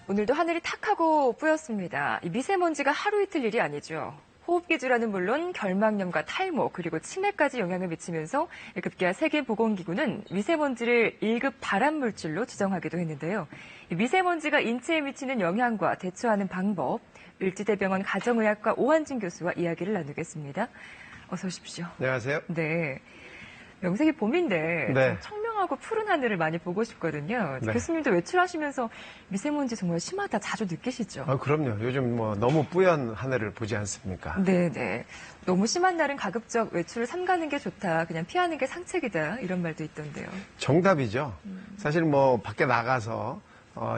오늘도 하늘이 탁하고 뿌였습니다. 이 미세먼지가 하루 이틀 일이 아니죠. 호흡기 질환은 물론 결막염과 탈모 그리고 치매까지 영향을 미치면서 급기야 세계보건기구는 미세먼지를 1급 발암물질로 지정하기도 했는데요. 미세먼지가 인체에 미치는 영향과 대처하는 방법, 을지대병원 가정의학과 오한진 교수와 이야기를 나누겠습니다. 어서 오십시오. 안녕하세요. 네. 명색이 봄인데 네. 청명하고 푸른 하늘을 많이 보고 싶거든요. 네. 교수님도 외출하시면서 미세먼지 정말 심하다 자주 느끼시죠? 그럼요. 요즘 너무 뿌연 하늘을 보지 않습니까? 네네. 너무 심한 날은 가급적 외출을 삼가는 게 좋다. 그냥 피하는 게 상책이다. 이런 말도 있던데요. 정답이죠. 사실 밖에 나가서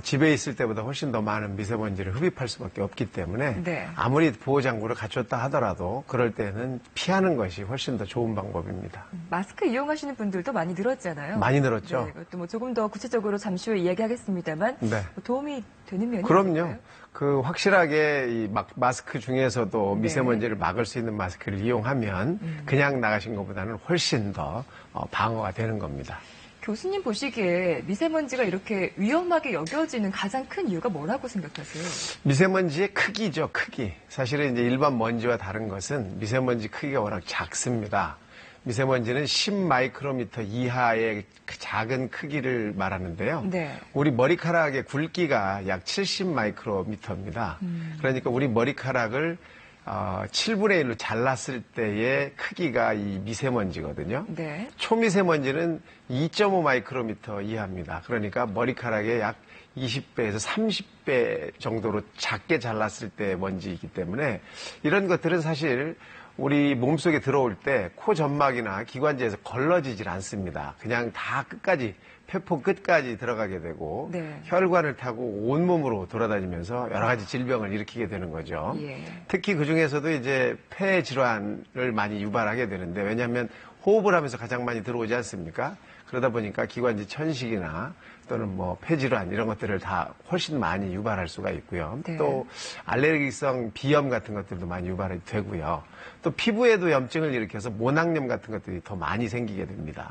집에 있을 때보다 훨씬 더 많은 미세먼지를 흡입할 수밖에 없기 때문에 네. 아무리 보호장구를 갖췄다 하더라도 그럴 때는 피하는 것이 훨씬 더 좋은 방법입니다. 마스크 이용하시는 분들도 많이 늘었잖아요. 많이 늘었죠. 네, 이것도 조금 더 구체적으로 잠시 후에 이야기하겠습니다만 네. 도움이 되는 면이 그럼요. 있을까요? 확실하게 이 마스크 중에서도 네. 미세먼지를 막을 수 있는 마스크를 이용하면 그냥 나가신 것보다는 훨씬 더 방어가 되는 겁니다. 교수님 보시기에 미세먼지가 이렇게 위험하게 여겨지는 가장 큰 이유가 뭐라고 생각하세요? 미세먼지의 크기죠, 크기. 사실은 이제 일반 먼지와 다른 것은 미세먼지 크기가 워낙 작습니다. 미세먼지는 10마이크로미터 이하의 작은 크기를 말하는데요. 네. 우리 머리카락의 굵기가 약 70마이크로미터입니다. 그러니까 우리 머리카락을 7분의 1로 잘랐을 때의 크기가 이 미세먼지거든요. 네. 초미세먼지는 2.5 마이크로미터 이하입니다. 그러니까 머리카락의 약 20배에서 30배 정도로 작게 잘랐을 때의 먼지이기 때문에 이런 것들은 사실 우리 몸속에 들어올 때 코 점막이나 기관지에서 걸러지질 않습니다. 그냥 다 끝까지 폐포 끝까지 들어가게 되고 네. 혈관을 타고 온몸으로 돌아다니면서 여러 가지 질병을 일으키게 되는 거죠. 예. 특히 그중에서도 이제 폐 질환을 많이 유발하게 되는데 왜냐하면 호흡을 하면서 가장 많이 들어오지 않습니까? 그러다 보니까 기관지 천식이나 또는 폐질환 이런 것들을 다 훨씬 많이 유발할 수가 있고요. 네. 또 알레르기성 비염 같은 것들도 많이 유발이 되고요. 또 피부에도 염증을 일으켜서 모낭염 같은 것들이 더 많이 생기게 됩니다.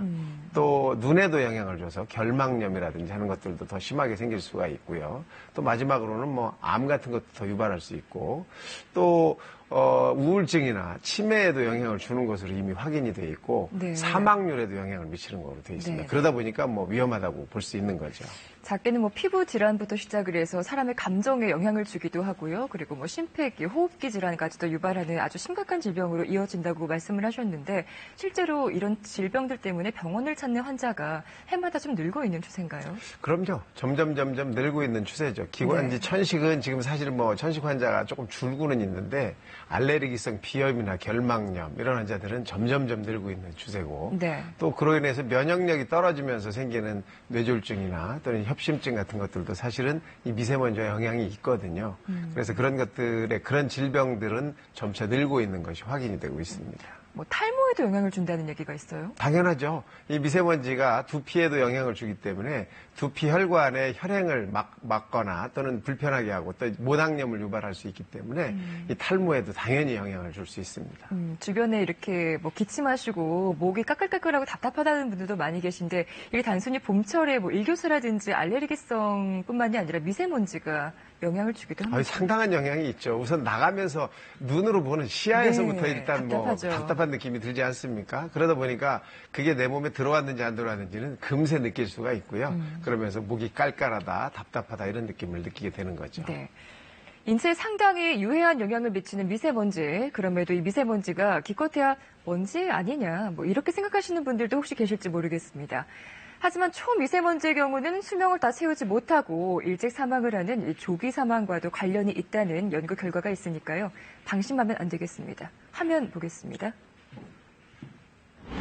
또 눈에도 영향을 줘서 결막염이라든지 하는 것들도 더 심하게 생길 수가 있고요. 또 마지막으로는 암 같은 것도 더 유발할 수 있고 또 우울증이나 치매에도 영향을 주는 것으로 이미 확인이 돼 있고 네. 사망률에도 영향을 미치는 것으로 돼 있습니다. 네. 그러다 보니까 위험하다고 볼 수 있는 거죠. 작게는 피부 질환부터 시작을 해서 사람의 감정에 영향을 주기도 하고요. 그리고 심폐기, 호흡기 질환까지도 유발하는 아주 심각한 질병으로 이어진다고 말씀을 하셨는데 실제로 이런 질병들 때문에 병원을 찾는 환자가 해마다 좀 늘고 있는 추세인가요? 그럼요. 점점 늘고 있는 추세죠. 기관지 네. 천식은 지금 사실 천식 환자가 조금 줄고는 있는데 알레르기성 비염이나 결막염 이런 환자들은 점점 늘고 있는 추세고 네. 또 그로 인해서 면역력이 떨어지면서 생기는 뇌졸중이나 또는 협심증 같은 것들도 사실은 이 미세먼지와 영향이 있거든요. 그래서 그런 질병들은 점차 늘고 있는 것이 확인이 되고 있습니다. 탈모에도 영향을 준다는 얘기가 있어요? 당연하죠. 이 미세먼지가 두피에도 영향을 주기 때문에 두피 혈관의 혈행을 막거나 또는 불편하게 하고 또 모낭염을 유발할 수 있기 때문에 이 탈모에도 당연히 영향을 줄 수 있습니다. 주변에 이렇게 기침하시고 목이 까끌까끌하고 답답하다는 분들도 많이 계신데 이게 단순히 봄철에 일교수라든지 알레르기성뿐만이 아니라 미세먼지가 영향을 주기도 합니다. 상당한 영향이 있죠. 우선 나가면서 눈으로 보는 시야에서부터 네, 일단 답답하죠. 답답한 느낌이 들지 않습니까? 그러다 보니까 그게 내 몸에 들어왔는지 안 들어왔는지는 금세 느낄 수가 있고요. 그러면서 목이 깔깔하다, 답답하다 이런 느낌을 느끼게 되는 거죠. 네. 인체에 상당히 유해한 영향을 미치는 미세먼지. 그럼에도 이 미세먼지가 기껏해야 먼지 아니냐 이렇게 생각하시는 분들도 혹시 계실지 모르겠습니다. 하지만 초미세먼지의 경우는 수명을 다 채우지 못하고 일찍 사망을 하는 이 조기 사망과도 관련이 있다는 연구 결과가 있으니까요. 방심하면 안 되겠습니다. 화면 보겠습니다.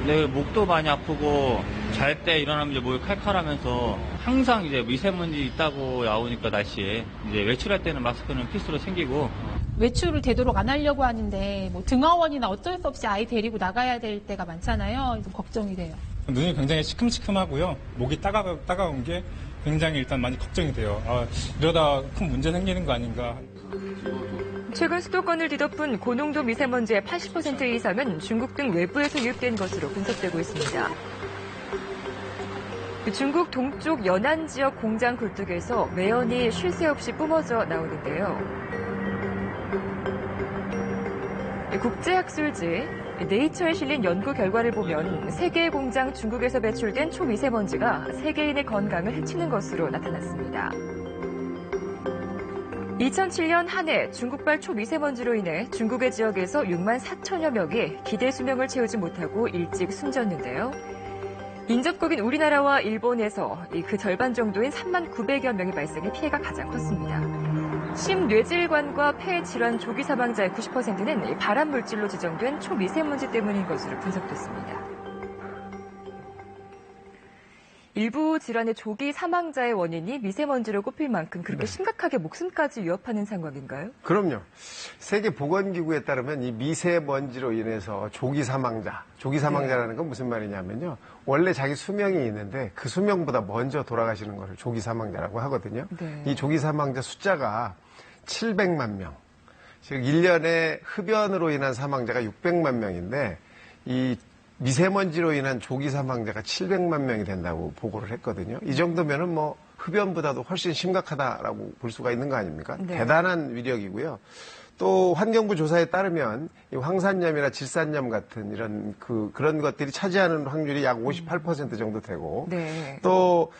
네, 목도 많이 아프고 잘 때 일어나면 이제 목이 칼칼하면서 항상 이제 미세먼지 있다고 나오니까 날씨에 이제 외출할 때는 마스크는 필수로 챙기고 외출을 되도록 안 하려고 하는데 등하원이나 어쩔 수 없이 아이 데리고 나가야 될 때가 많잖아요. 좀 걱정이 돼요. 눈이 굉장히 시큼시큼하고요. 목이 따가운 게 굉장히 일단 많이 걱정이 돼요. 이러다 큰 문제 생기는 거 아닌가. 최근 수도권을 뒤덮은 고농도 미세먼지의 80% 이상은 중국 등 외부에서 유입된 것으로 분석되고 있습니다. 중국 동쪽 연안 지역 공장 굴뚝에서 매연이 쉴 새 없이 뿜어져 나오는데요. 국제학술지 네이처에 실린 연구 결과를 보면 세계 공장 중국에서 배출된 초미세먼지가 세계인의 건강을 해치는 것으로 나타났습니다. 2007년 한 해 중국발 초미세먼지로 인해 중국의 지역에서 6만 4천여 명이 기대 수명을 채우지 못하고 일찍 숨졌는데요. 인접국인 우리나라와 일본에서 그 절반 정도인 3만 900여 명이 발생해 피해가 가장 컸습니다. 심뇌질관과 폐 질환 조기 사망자의 90%는 발암 물질로 지정된 초미세먼지 때문인 것으로 분석됐습니다. 일부 질환의 조기 사망자의 원인이 미세먼지로 꼽힐 만큼 그렇게 심각하게 목숨까지 위협하는 상황인가요? 그럼요. 세계보건기구에 따르면 이 미세먼지로 인해서 조기 사망자라는 건 무슨 말이냐면요. 원래 자기 수명이 있는데 그 수명보다 먼저 돌아가시는 것을 조기 사망자라고 하거든요. 네. 이 조기 사망자 숫자가 700만 명. 즉 1년에 흡연으로 인한 사망자가 600만 명인데 이 미세먼지로 인한 조기 사망자가 700만 명이 된다고 보고를 했거든요. 이 정도면은 뭐 흡연보다도 훨씬 심각하다라고 볼 수가 있는 거 아닙니까? 네. 대단한 위력이고요. 또 환경부 조사에 따르면 이 황산염이나 질산염 같은 이런 그런 것들이 차지하는 확률이 약 58% 정도 되고 네. 또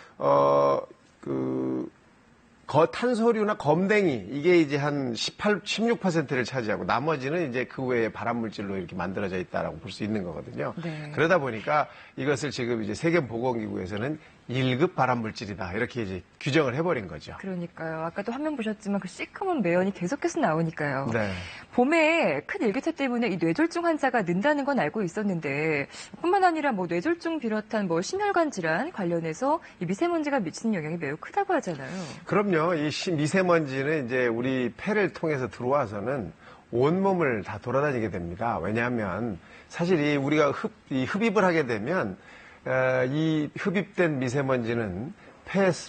탄소류나 검댕이 이게 이제 한 16%를 차지하고 나머지는 이제 그 외에 발암물질로 이렇게 만들어져 있다라고 볼 수 있는 거거든요. 네. 그러다 보니까 이것을 지금 이제 세계보건기구에서는 1급 발암물질이다 이렇게 이제 규정을 해버린 거죠. 그러니까요. 아까도 화면 보셨지만 그 시커먼 매연이 계속해서 나오니까요. 네. 봄에 큰 일교차 때문에 이 뇌졸중 환자가 는다는 건 알고 있었는데 뿐만 아니라 뭐 뇌졸중 비롯한 뭐 심혈관 질환 관련해서 이 미세먼지가 미치는 영향이 매우 크다고 하잖아요. 그럼요. 이 미세먼지는 이제 우리 폐를 통해서 들어와서는 온몸을 다 돌아다니게 됩니다. 왜냐하면 사실 우리가 흡입을 하게 되면 이 흡입된 미세먼지는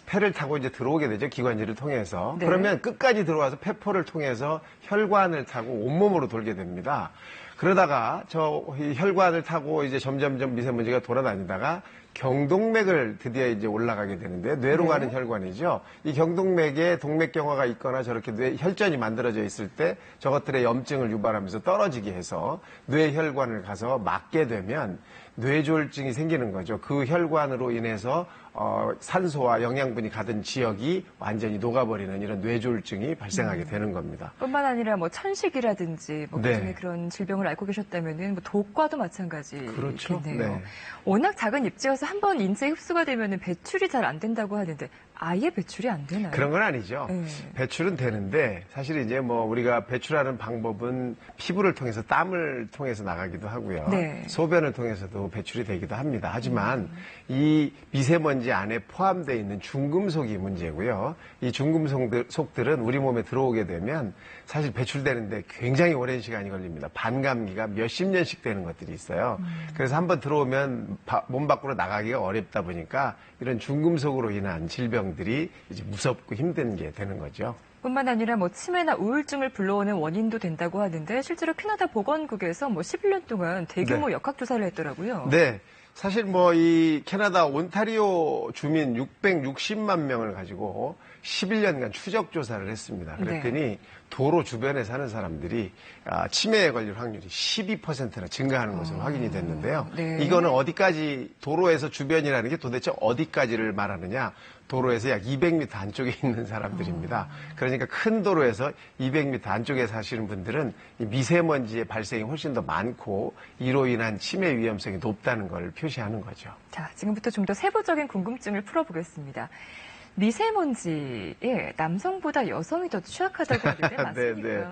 폐를 타고 이제 들어오게 되죠. 기관지를 통해서. 네. 그러면 끝까지 들어와서 폐포를 통해서 혈관을 타고 온몸으로 돌게 됩니다. 그러다가 혈관을 타고 이제 점점점 미세먼지가 돌아다니다가 경동맥을 드디어 이제 올라가게 되는데 뇌로 네. 가는 혈관이죠. 이 경동맥에 동맥경화가 있거나 저렇게 혈전이 만들어져 있을 때 저것들의 염증을 유발하면서 떨어지게 해서 뇌혈관을 가서 막게 되면 뇌졸중이 생기는 거죠. 그 혈관으로 인해서 산소와 영양분이 가던 지역이 완전히 녹아버리는 이런 뇌졸중이 발생하게 되는 겁니다. 뿐만 아니라 뭐 천식이라든지 뭐 네. 그중에 그런 질병을 앓고 계셨다면은 뭐 독과도 마찬가지겠네요. 그렇죠. 네. 워낙 작은 입자여서 한번 인체에 흡수가 되면은 배출이 잘 안 된다고 하는데 아예 배출이 안 되나요? 그런 건 아니죠. 네. 배출은 되는데 사실 이제 뭐 우리가 배출하는 방법은 피부를 통해서 땀을 통해서 나가기도 하고요. 네. 소변을 통해서도 배출이 되기도 합니다. 하지만 이 미세먼지 안에 포함되어 있는 중금속이 문제고요. 이 중금속들은 우리 몸에 들어오게 되면 사실 배출되는데 굉장히 오랜 시간이 걸립니다. 반감기가 몇십 년씩 되는 것들이 있어요. 그래서 한번 들어오면 몸 밖으로 나가기가 어렵다 보니까 이런 중금속으로 인한 질병들이 이제 무섭고 힘든 게 되는 거죠. 뿐만 아니라 뭐 치매나 우울증을 불러오는 원인도 된다고 하는데 실제로 캐나다 보건국에서 뭐 11년 동안 대규모 네. 역학조사를 했더라고요. 네. 사실 뭐 이 캐나다 온타리오 주민 660만 명을 가지고 11년간 추적 조사를 했습니다. 그랬더니 도로 주변에 사는 사람들이 치매에 걸릴 확률이 12%나 증가하는 것으로 확인이 됐는데요. 네. 이거는 어디까지 도로에서 주변이라는 게 도대체 어디까지를 말하느냐? 도로에서 약 200m 안쪽에 있는 사람들입니다. 그러니까 큰 도로에서 200m 안쪽에 사시는 분들은 이 미세먼지의 발생이 훨씬 더 많고 이로 인한 치매 위험성이 높다는 걸 표시하는 거죠. 자, 지금부터 좀 더 세부적인 궁금증을 풀어보겠습니다. 미세먼지에 남성보다 여성이 더 취약하다고 하는데 맞습니까? 네.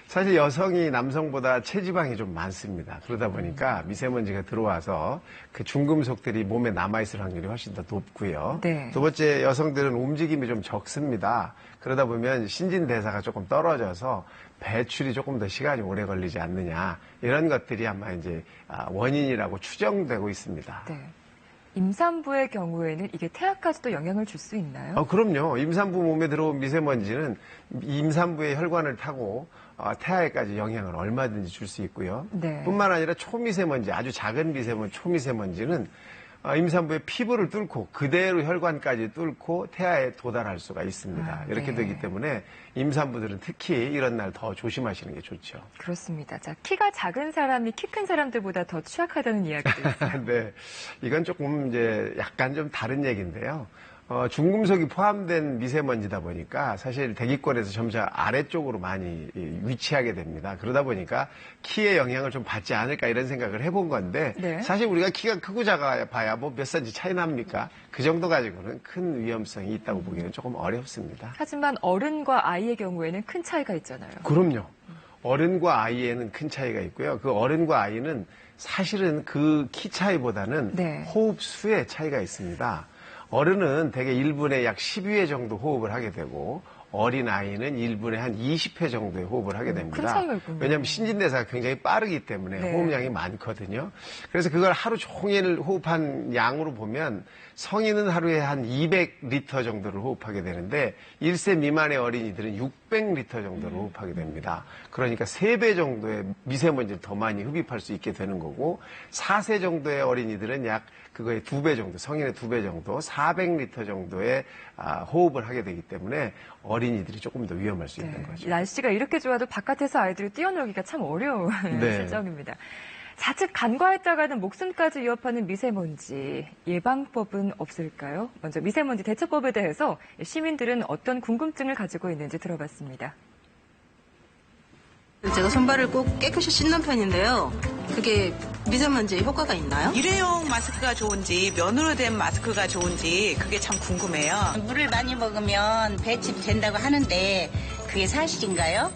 사실 여성이 남성보다 체지방이 좀 많습니다. 그러다 보니까 미세먼지가 들어와서 그 중금속들이 몸에 남아있을 확률이 훨씬 더 높고요. 네. 두 번째, 여성들은 움직임이 좀 적습니다. 그러다 보면 신진대사가 조금 떨어져서 배출이 조금 더 시간이 오래 걸리지 않느냐. 이런 것들이 아마 이제 원인이라고 추정되고 있습니다. 네. 임산부의 경우에는 이게 태아까지도 영향을 줄 수 있나요? 그럼요. 임산부 몸에 들어온 미세먼지는 임산부의 혈관을 타고 태아에까지 영향을 얼마든지 줄 수 있고요. 네. 뿐만 아니라 초미세먼지, 아주 작은 미세먼지, 초미세먼지는 임산부의 피부를 뚫고 그대로 혈관까지 뚫고 태아에 도달할 수가 있습니다. 이렇게 네. 되기 때문에 임산부들은 특히 이런 날 더 조심하시는 게 좋죠. 그렇습니다. 자, 키가 작은 사람이 키 큰 사람들보다 더 취약하다는 이야기도 있어요. 네, 이건 조금 이제 약간 좀 다른 얘기인데요. 중금속이 포함된 미세먼지다 보니까 사실 대기권에서 점차 아래쪽으로 많이 위치하게 됩니다. 그러다 보니까 키에 영향을 좀 받지 않을까 이런 생각을 해본 건데 네. 사실 우리가 키가 크고 작아봐야 뭐 몇 cm 차이 납니까? 그 정도 가지고는 큰 위험성이 있다고 보기는 조금 어렵습니다. 하지만 어른과 아이의 경우에는 큰 차이가 있잖아요. 그럼요. 어른과 아이에는 큰 차이가 있고요. 그 어른과 아이는 사실은 그 키 차이보다는 네. 호흡 수의 차이가 있습니다. 어른은 대개 1분에 약 12회 정도 호흡을 하게 되고 어린 아이는 1분에 한 20회 정도의 호흡을 하게 됩니다. 큰 차이가 있군요. 왜냐하면 신진대사가 굉장히 빠르기 때문에 네. 호흡량이 많거든요. 그래서 그걸 하루 종일 호흡한 양으로 보면 성인은 하루에 한 200리터 정도를 호흡하게 되는데 1세 미만의 어린이들은 600리터 정도를 호흡하게 됩니다. 그러니까 3배 정도의 미세먼지를 더 많이 흡입할 수 있게 되는 거고 4세 정도의 어린이들은 약 그거의 2배 정도, 성인의 2배 정도, 400리터 정도의 호흡을 하게 되기 때문에 어린이들이 조금 더 위험할 수 있는 거죠. 날씨가 이렇게 좋아도 바깥에서 아이들을 뛰어놀기가 참 어려운 네. 실정입니다. 자칫 간과했다가는 목숨까지 위협하는 미세먼지 예방법은 없을까요? 먼저 미세먼지 대처법에 대해서 시민들은 어떤 궁금증을 가지고 있는지 들어봤습니다. 제가 손발을 꼭 깨끗이 씻는 편인데요. 그게 미세먼지에 효과가 있나요? 일회용 마스크가 좋은지 면으로 된 마스크가 좋은지 그게 참 궁금해요. 물을 많이 먹으면 배출된다고 하는데 그게 사실인가요?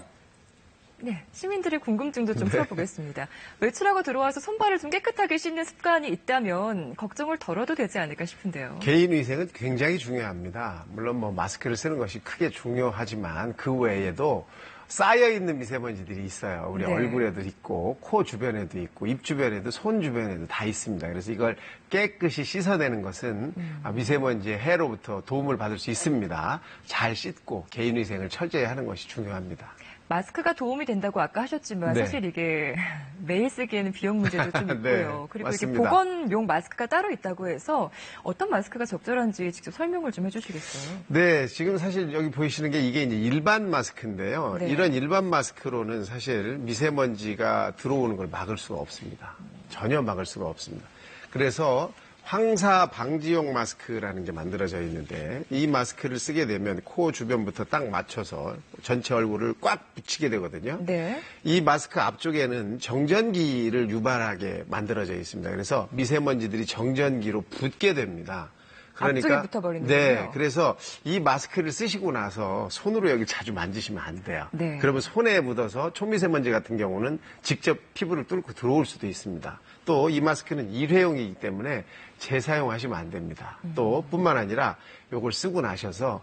네, 시민들의 궁금증도 좀 풀어보겠습니다. 외출하고 들어와서 손발을 좀 깨끗하게 씻는 습관이 있다면 걱정을 덜어도 되지 않을까 싶은데요. 개인 위생은 굉장히 중요합니다. 물론 뭐 마스크를 쓰는 것이 크게 중요하지만 그 외에도 쌓여있는 미세먼지들이 있어요. 우리 네. 얼굴에도 있고 코 주변에도 있고 입 주변에도 손 주변에도 다 있습니다. 그래서 이걸 깨끗이 씻어내는 것은 미세먼지의 해로부터 도움을 받을 수 있습니다. 잘 씻고 개인 위생을 철저히 하는 것이 중요합니다. 마스크가 도움이 된다고 아까 하셨지만 네. 사실 이게 매일 쓰기에는 비용 문제도 좀 있고요. 네, 그리고 맞습니다. 이게 보건용 마스크가 따로 있다고 해서 어떤 마스크가 적절한지 직접 설명을 좀 해주시겠어요? 네, 지금 사실 여기 보이시는 게 이게 이제 일반 마스크인데요. 네. 이런 일반 마스크로는 사실 미세먼지가 들어오는 걸 막을 수가 없습니다. 전혀 막을 수가 없습니다. 그래서 황사 방지용 마스크라는 게 만들어져 있는데 이 마스크를 쓰게 되면 코 주변부터 딱 맞춰서 전체 얼굴을 꽉 붙이게 되거든요. 네. 이 마스크 앞쪽에는 정전기를 유발하게 만들어져 있습니다. 그래서 미세먼지들이 정전기로 붙게 됩니다. 앞쪽에 붙어버리는군요. 네, 그래서 이 마스크를 쓰시고 나서 손으로 여기 자주 만지시면 안 돼요. 네. 그러면 손에 묻어서 초미세먼지 같은 경우는 직접 피부를 뚫고 들어올 수도 있습니다. 또 이 마스크는 일회용이기 때문에 재사용하시면 안 됩니다. 또 뿐만 아니라 이걸 쓰고 나셔서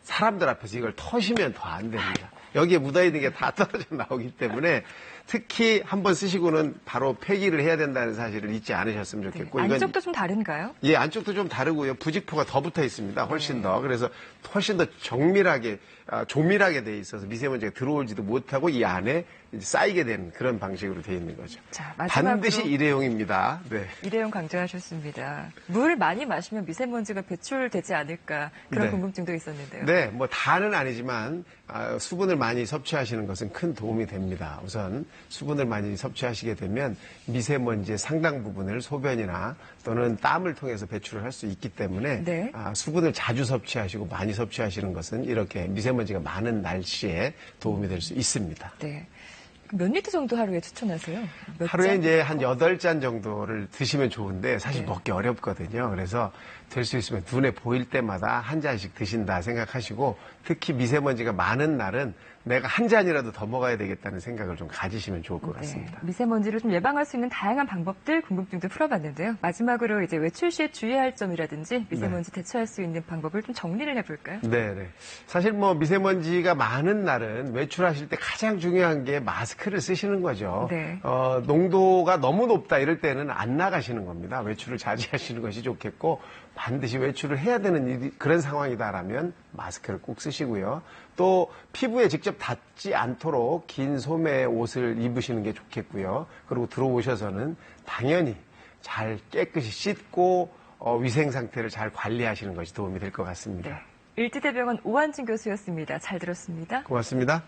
사람들 앞에서 이걸 터시면 더 안 됩니다. 여기에 묻어있는 게 다 떨어져 나오기 때문에 특히 한번 쓰시고는 바로 폐기를 해야 된다는 사실을 잊지 않으셨으면 좋겠고. 이건 안쪽도 좀 다른가요? 예, 안쪽도 좀 다르고요. 부직포가 더 붙어 있습니다. 훨씬 더. 그래서 훨씬 더 정밀하게, 조밀하게 돼 있어서 미세먼지가 들어올지도 못하고 이 안에 이제 쌓이게 되는 그런 방식으로 돼 있는 거죠. 자, 마지막으로 반드시 일회용입니다. 네. 일회용 강조하셨습니다. 물 많이 마시면 미세먼지가 배출되지 않을까 그런 네. 궁금증도 있었는데요. 네, 뭐 다는 아니지만 수분을 많이 섭취하시는 것은 큰 도움이 됩니다. 우선 수분을 많이 섭취하시게 되면 미세먼지의 상당 부분을 소변이나 또는 땀을 통해서 배출을 할 수 있기 때문에 네. 수분을 자주 섭취하시고 많이 섭취하시는 것은 이렇게 미세먼지가 많은 날씨에 도움이 될 수 있습니다. 네. 몇 리터 정도 하루에 추천하세요? 몇 하루에 잔? 이제 한 8잔 정도를 드시면 좋은데 사실 네. 먹기 어렵거든요. 그래서 될 수 있으면 눈에 보일 때마다 한 잔씩 드신다 생각하시고 특히 미세먼지가 많은 날은 내가 한 잔이라도 더 먹어야 되겠다는 생각을 좀 가지시면 좋을 것 같습니다. 네, 미세먼지를 좀 예방할 수 있는 다양한 방법들 궁금증도 풀어봤는데요. 마지막으로 이제 외출 시에 주의할 점이라든지 미세먼지 대처할 수 있는 방법을 좀 정리를 해볼까요? 네. 사실 뭐 미세먼지가 많은 날은 외출하실 때 가장 중요한 게 마스크를 쓰시는 거죠. 네. 농도가 너무 높다 이럴 때는 안 나가시는 겁니다. 외출을 자제하시는 것이 좋겠고 반드시 외출을 해야 되는 그런 상황이다라면 마스크를 꼭 쓰시고요. 또 피부에 직접 닿지 않도록 긴 소매 옷을 입으시는 게 좋겠고요. 그리고 들어오셔서는 당연히 잘 깨끗이 씻고 위생 상태를 잘 관리하시는 것이 도움이 될 것 같습니다. 네. 일지대병원 오한진 교수였습니다. 잘 들었습니다. 고맙습니다.